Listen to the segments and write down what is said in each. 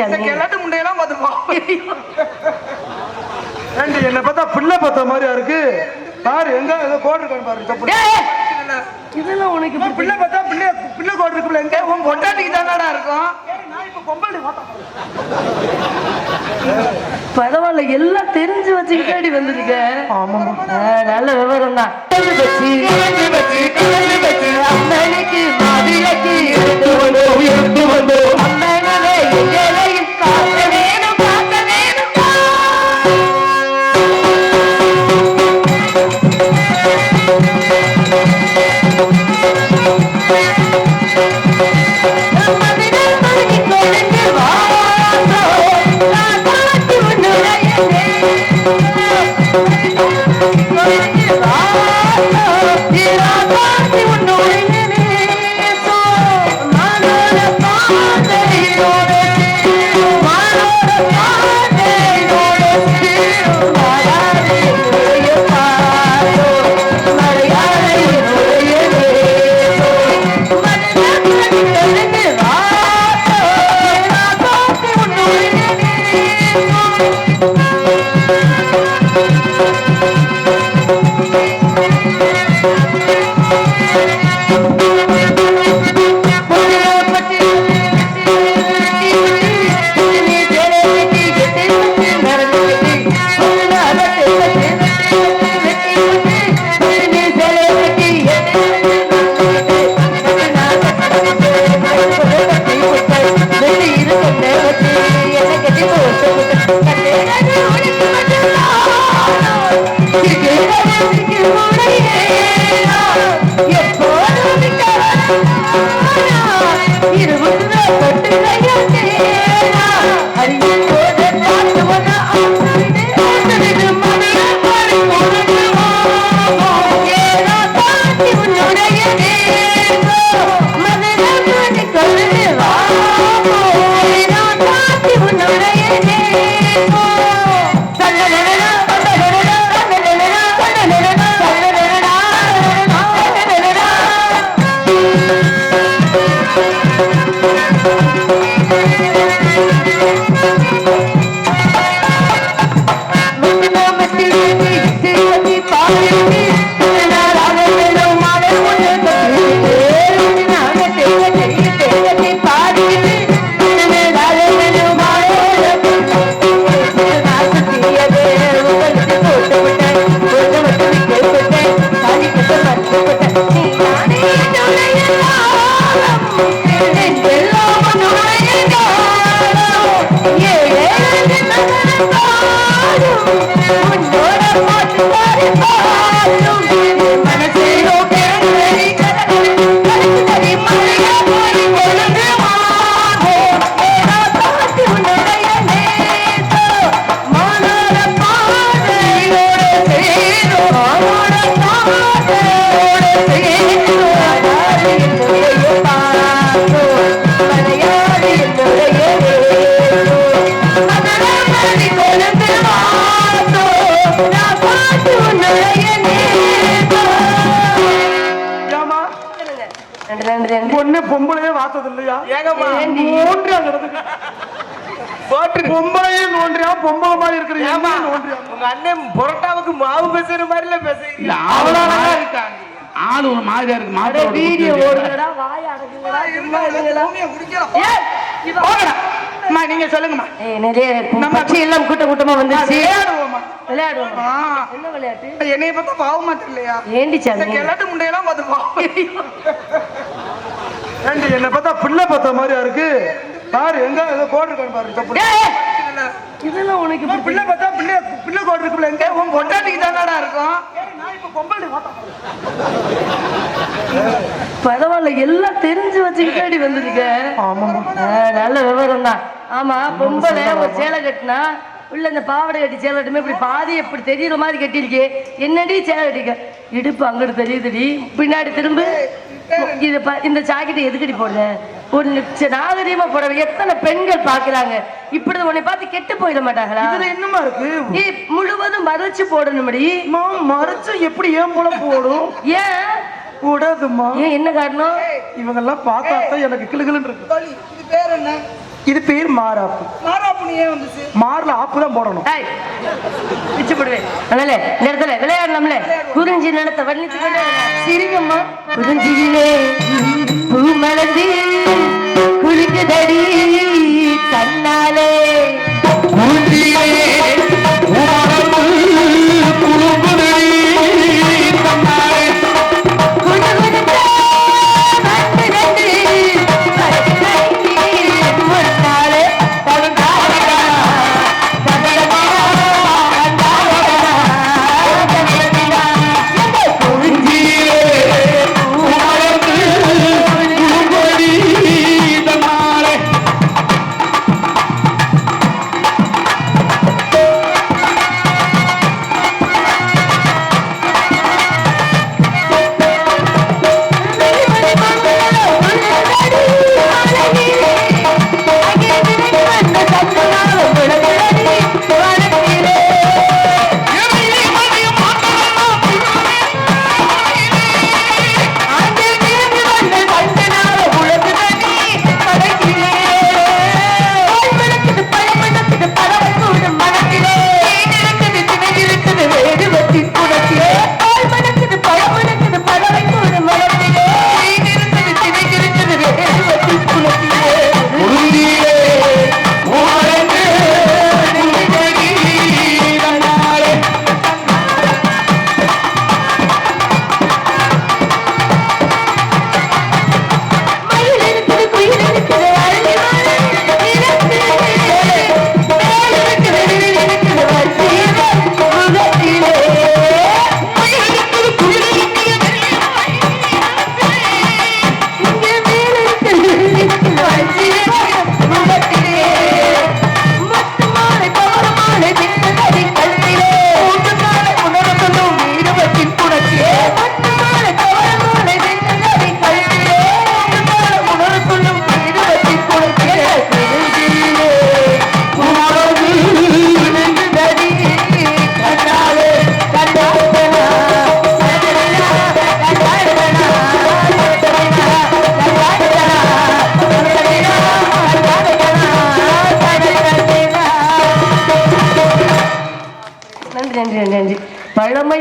முண்டையெல்லாம் என்ன பார்த்தா பிள்ளை பார்த்த மாதிரியா இருக்கு. பாரு எங்க ஏதோ கோடு இருக்கான்னு பாரு. இதெல்லாம் உனக்கு பிள்ளை பார்த்தா பிள்ளை கோடு இருக்குல்ல, எங்க உன் பொண்டாட்டிக்கு தானடா இருக்கும். பரவாயில்ல, எல்லாம் தெரிஞ்சு வச்சுக்கிட்டாடி வந்திருக்க. ஆமா, நல்ல விவரம் தான். அம்மனுக்கு மாதிரிக்கு எடுத்து வந்தோம். அம்மனே எங்களையும் காக்க வேணும், காக்க வேணும். பொம்பளையே வாத்தது இல்லையா? பொம்பளையே நோன்றியா? பொம்பளை மாதிரி இருக்கிறீங்க. உங்க அண்ணன் புரோட்டாவுக்கு மாவு பேசுற மாதிரில பேசுறீங்க. அவ்வளவுதான் இருக்காங்க. ஆளு ஒரு மாதிரியா இருக்கு. மாட்டோட வீடியோ ஓடுங்கடா, வாய் அடங்குங்கடா, சும்மா இருங்கடா. அம்மா நீங்க சொல்லுங்கம்மா. நம்ம எல்லாம் கூட்டமா வந்துருச்சு. விளையாடுவோமா? என்ன விளையாட்டு? என்னைய பார்த்தா பாவமா தெரியலையா? ஏண்டி சாமி கிழட்டு முண்டையெல்லாம் பார்த்துப்போம். ஏண்டி என்ன பார்த்தா பிள்ளை பார்த்த மாதிரியா இருக்கு. பாரு எங்க ஏதோ கோடு இருக்கான்னு பாரு. இதெல்லாம் உனக்கு பிள்ளை பார்த்தா பிள்ளை கோடு இருக்குல்ல, எங்க உன் பொண்டாட்டிக்கு தானடா இருக்கும். பரவாயில்ல, எல்லாம் தெரிஞ்சு வச்சுக்கிட்டாடி வந்திருக்க. ஆமா, நல்ல விவரம் தான். ஆமா, பொம்பளை ஒரு சேலை கட்டினா உள்ள இந்த பாவடை கட்டி சேலை கட்டுமே இப்படி பாதி எப்படி தெரியற மாதிரி கட்டிருக்கே. என்னடி சேலை கட்டிக்க? இடுப்பு அங்கிட்டு தெரியுதுடி, பின்னாடி திரும்ப. இந்த ஜாக்கெட்டை எதுக்கடி போடுற? ஒரு நாகரீகமா போட எத்தனை பெண்கள் பாக்குறாங்க. இப்படி உன்னை பார்த்து கெட்டு போயிட மாட்டாங்களா? இதுல என்னமா இருக்கு? நீ முழுவதும் மறைச்சு போடணும்படி. மறைச்சு எப்படி ஏன் போல போடும்? ஏன் கூடாதுமா? ஏன், என்ன காரணம்? இவங்க எல்லாம் பார்த்தா எனக்கு கிளுகிளுன்னு இருக்கு. இது பேர் என்ன? இது பேர் மாறாப்பு. மாறாப்புன்னு ஏன் வந்துச்சு? மாறுல ஆப்பு தான் போடணும். ஏய், பிச்சு போடுவேன். அதனால இந்த இடத்துல விளையாடலாம்ல. குறிஞ்சி நிலத்தை வர்ணித்து கொண்டே சிரிங்கம்மா. குறிஞ்சியிலே பூ மலர்ந்து குளிக்குதடி தன்னாலே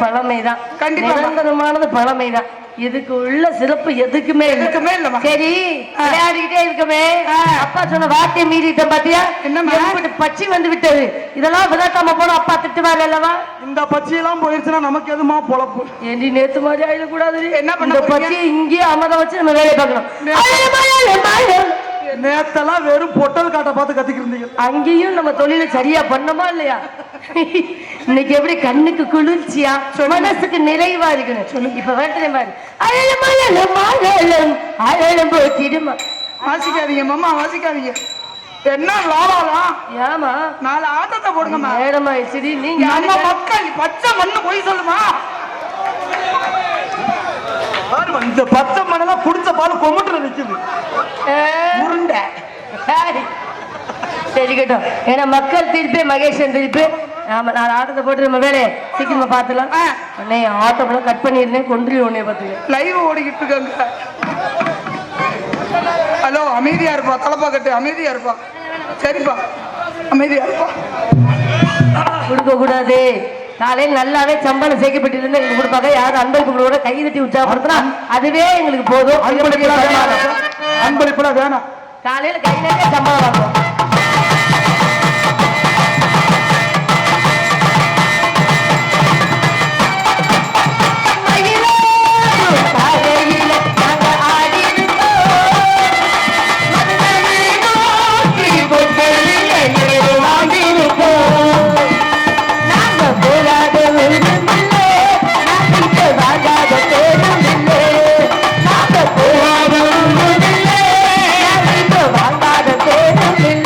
பழமைதான். கண்டிப்பா நிரந்தரமானது பழமைதான். இதுக்கு உள்ள சிறப்பு எதுக்குமே இல்ல. சரி, விளையாடிக்கிட்டே இருக்கமே. அப்பா சொன்ன வார்த்தையை மீறிட்டேன் பாத்தியா? என்ன பச்சி வந்து விட்டது. இதெல்லாம் விளையாட்டாம போன அப்பா திட்டுவாரு அல்லவா? இந்த பச்சியெல்லாம் போயிருச்சுன்னா நமக்கு எதுமா பொழப்பு? ஏண்டி நேத்து மாதிரி ஆயிடக்கூடாது. என்ன பண்ண பச்சி இங்கேயே அமர வச்சு நம்ம வேலையை பார்க்கணும். நேத்தெல்லாம் வெறும் பொட்டல் காட்ட பார்த்து கத்திக்கிட்டு இருந்தீங்க. அங்கேயும் நம்ம தொழில சரியா பண்ணோமா இல்லையா? இன்னைக்கு எப்படி கண்ணுக்கு குளிர்ச்சியா மனசுக்கு நிறைவா இருக்கணும் சொல்லு. இப்ப வேட்டை மாதிரி அழலும் போச்சிடுமா. வாசிக்காதீங்க மாமா, வாசிக்காதீங்க. என்ன லாவாலா? ஏமா 4 ஆட்டத்தை போடுங்கம்மா. நேரமா சரி, நீங்க நம்ம மக்கள் பச்சை மண்ணு போய் சொல்லுமா? இந்த பச்சை மண்ணெல்லாம் குடிச்ச பால் கொமுட்டுல நிக்குது. உருண்டை. சரி கேட்டோம். ஏன்னா மக்கள் தீர்ப்பே மகேஷன் தீர்ப்பு. ஆமா, 4 ஆட்டத்தை போட்டு நம்ம வேலையை சீக்கிரமா பாத்துலாம். உடனே ஆட்டோலாம் கட் பண்ணிருந்தேன். கொன்றி உடனே பாத்துக்க லைவ் ஓடிக்கிட்டு இருக்காங்க. ஹலோ, அமைதியா இருப்பா. தலப்பா கட்டு, அமைதியா இருப்பா. சரிப்பா, அமைதியா இருப்பா. கொடுக்க கூடாது. காலையில் நல்லாவே சம்பளம் சேர்க்கப்பட்டிருந்து எங்களுக்கு கொடுப்பாங்க. யாரும் அன்பளிப்புகளோட கை தட்டி உற்சாகப்படுத்தினா அதுவே எங்களுக்கு போதும். அன்பளிப்புலாம் வேணாம். காலையில கை நிறைய சம்பளம் வாங்குவோம். வாங்காத தேடும்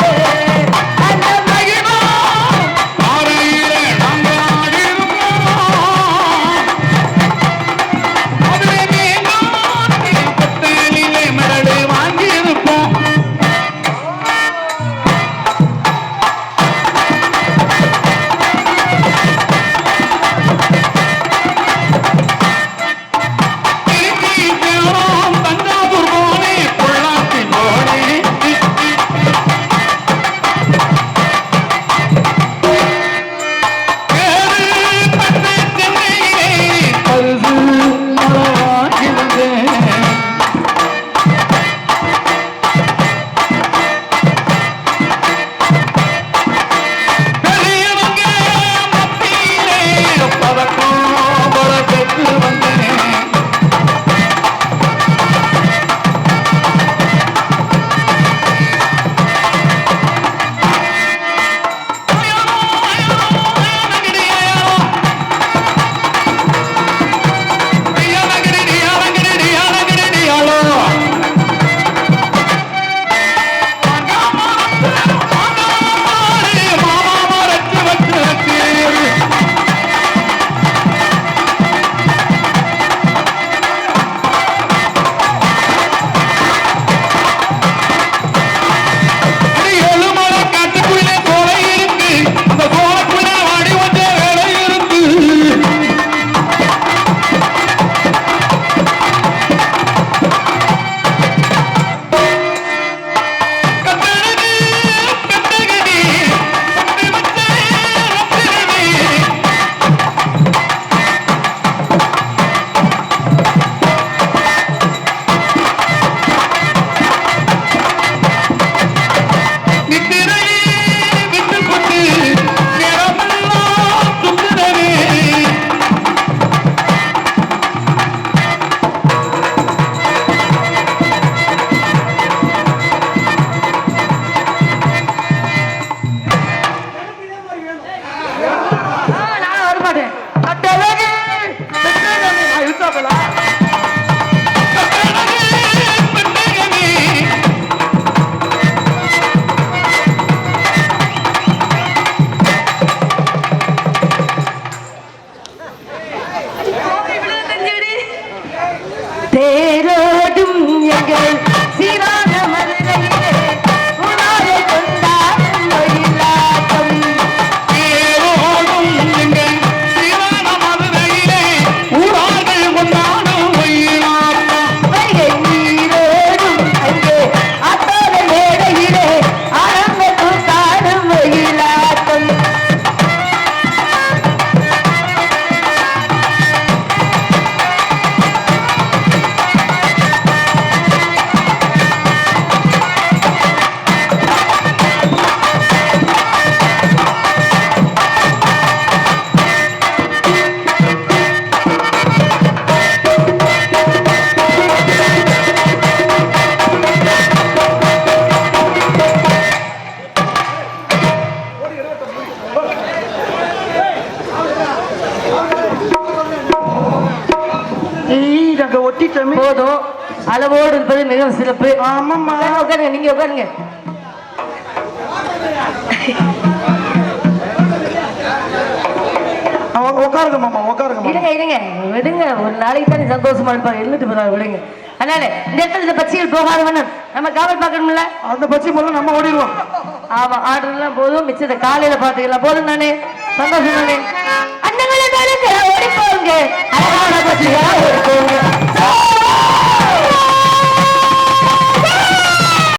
போதும், அளவோடு இருப்பது மிகவும் சிறப்பு. ஆமாம்மா. உட்காருங்க, நீங்க உட்காருங்க. உட்காருங்க மாமா, உட்காருங்க மாமா. இருங்க இருங்க விடுங்க, ஒரு நாளைக்கு தானே சந்தோஷமா இருப்பாங்க, எழுந்துட்டு போறாங்க, விடுங்க. அதனால இந்த இடத்துல இந்த பச்சைகள் போகாத வேணும், நம்ம காவல் பார்க்கணும்ல. அந்த பச்சை முதல்ல நம்ம ஓடிடுவோம். ஆமா, ஆர்டர்லாம் போதும், மிச்சத்தை காலையில பாத்துக்கலாம். போதும் நானே, சந்தோஷம் தானே. அண்ணங்களை ஓடி போங்க, அழகான பச்சையா ஓடி போங்க.